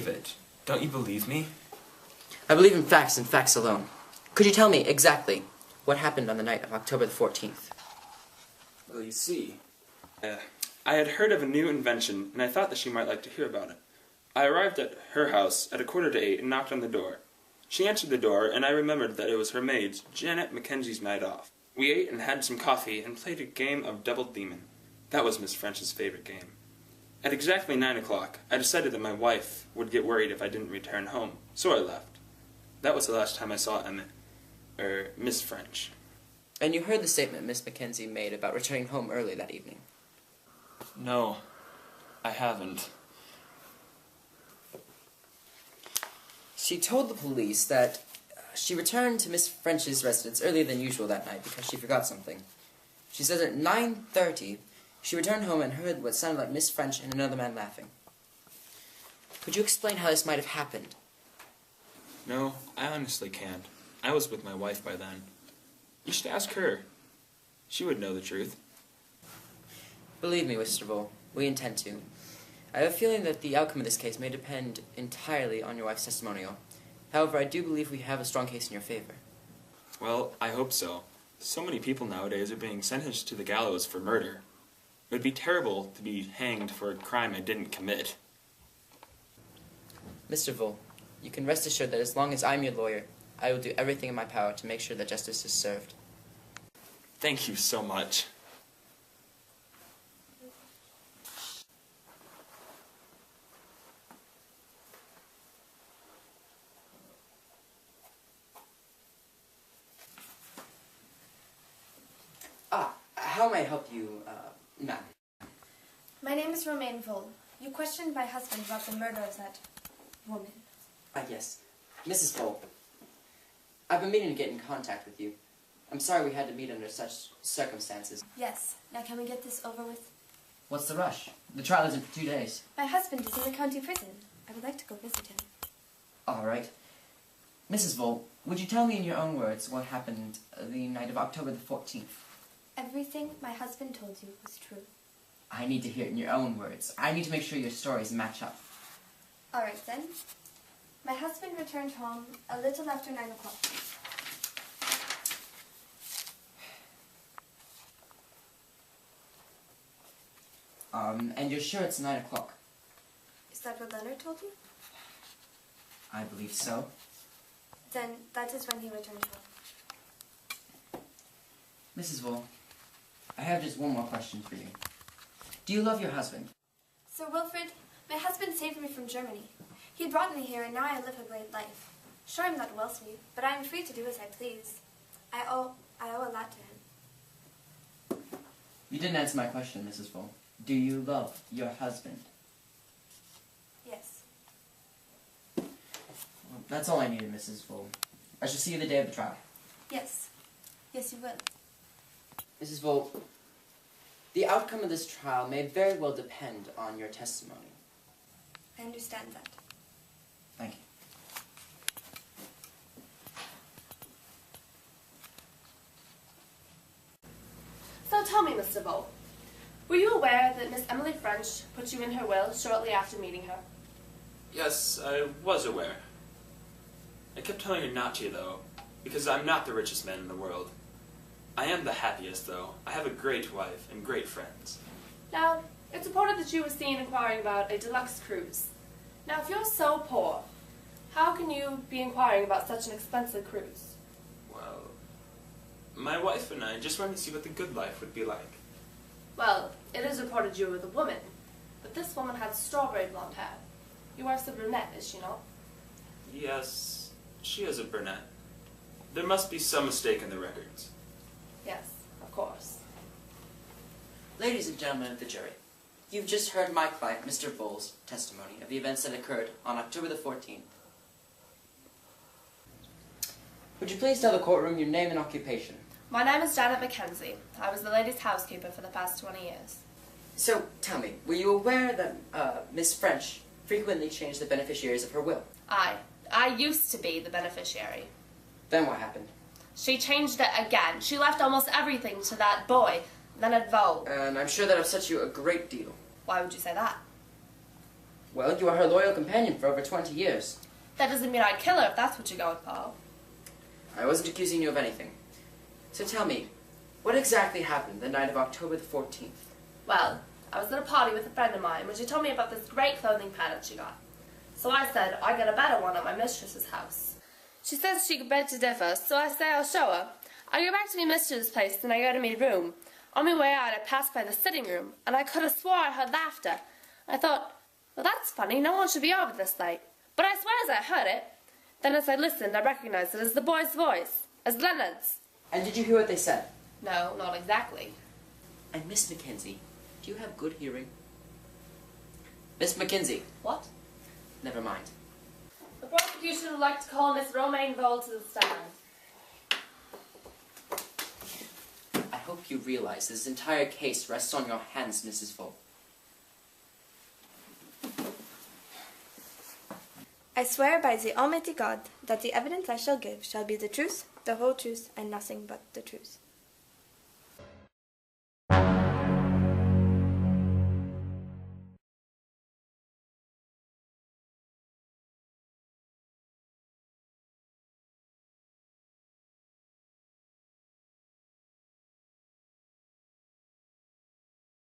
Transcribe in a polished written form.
believe it. Don't you believe me? I believe in facts and facts alone. Could you tell me exactly what happened on the night of October the 14th? Well, you see, I had heard of a new invention, and I thought that she might like to hear about it. I arrived at her house at 7:45 and knocked on the door. She answered the door, and I remembered that it was her maid, Janet Mackenzie's night off. We ate and had some coffee and played a game of Double Demon. That was Miss French's favorite game. At exactly 9 o'clock, I decided that my wife would get worried if I didn't return home, so I left. That was the last time I saw Miss French. And you heard the statement Miss Mackenzie made about returning home early that evening? No, I haven't. She told the police that she returned to Miss French's residence earlier than usual that night because she forgot something. She says at 9:30, she returned home and heard what sounded like Miss French and another man laughing. Could you explain how this might have happened? No, I honestly can't. I was with my wife by then. You should ask her. She would know the truth. Believe me, Mr. Vole, we intend to. I have a feeling that the outcome of this case may depend entirely on your wife's testimonial. However, I do believe we have a strong case in your favor. Well, I hope so. So many people nowadays are being sentenced to the gallows for murder. It would be terrible to be hanged for a crime I didn't commit. Mr. Vole, you can rest assured that as long as I'm your lawyer, I will do everything in my power to make sure that justice is served. Thank you so much. How may I help you, ma'am? My name is Romaine Vole. You questioned my husband about the murder of that woman. Yes. Mrs. Vole, I've been meaning to get in contact with you. I'm sorry we had to meet under such circumstances. Yes. Now can we get this over with? What's the rush? The trial isn't for 2 days. My husband is in the county prison. I would like to go visit him. All right. Mrs. Vole, would you tell me in your own words what happened the night of October the 14th? Everything my husband told you was true. I need to hear it in your own words. I need to make sure your stories match up. All right, then. My husband returned home a little after 9 o'clock. And you're sure it's 9 o'clock? Is that what Leonard told you? I believe so. Then that is when he returned home. Mrs. Vole, I have just one more question for you. Do you love your husband? Sir Wilfrid, my husband saved me from Germany. He brought me here and now I live a great life. Sure, I'm not wealthy, but I am free to do as I please. I owe a lot to him. You didn't answer my question, Mrs. Vole. Do you love your husband? Yes. Well, that's all I needed, Mrs. Vole. I shall see you the day of the trial. Yes. Yes, you will. Mrs. Vole, the outcome of this trial may very well depend on your testimony. I understand that. Thank you. So tell me, Mr. Vole, were you aware that Miss Emily French put you in her will shortly after meeting her? Yes, I was aware. I kept telling her not to, though, because I'm not the richest man in the world. I am the happiest, though. I have a great wife and great friends. Now, it's reported that you were seen inquiring about a deluxe cruise. Now, if you're so poor, how can you be inquiring about such an expensive cruise? Well, my wife and I just wanted to see what the good life would be like. Well, it is reported you were with a woman, but this woman had strawberry blonde hair. Your wife's a brunette, is she not? Yes, she is a brunette. There must be some mistake in the records. Yes, of course. Ladies and gentlemen of the jury, you've just heard my client, Mr. Vole's testimony of the events that occurred on October the 14th. Would you please tell the courtroom your name and occupation? My name is Janet Mackenzie. I was the ladies' housekeeper for the past 20 years. So, tell me, were you aware that Miss French frequently changed the beneficiaries of her will? I used to be the beneficiary. Then what happened? She changed it again. She left almost everything to that boy, Leonard Vole. And I'm sure that upset you a great deal. Why would you say that? Well, you are her loyal companion for over 20 years. That doesn't mean I'd kill her if that's what you're going for. I wasn't accusing you of anything. So tell me, what exactly happened the night of October the 14th? Well, I was at a party with a friend of mine when she told me about this great clothing pattern she got. So I said I'd get a better one at my mistress's house. She says she could beg to differ, so I say I'll show her. I go back to my mistress's place and I go to my room. On my way out I passed by the sitting room and I could have swore I heard laughter. I thought, well that's funny, no one should be over this late. But I swear as I heard it. Then as I listened I recognized it as the boy's voice, as Leonard's. And did you hear what they said? No, not exactly. And Miss Mackenzie, do you have good hearing? Miss Mackenzie. What? Never mind. The prosecution would like to call Miss Romaine Vole to the stand. I hope you realize this entire case rests on your hands, Mrs. Vole. I swear by the Almighty God that the evidence I shall give shall be the truth, the whole truth, and nothing but the truth.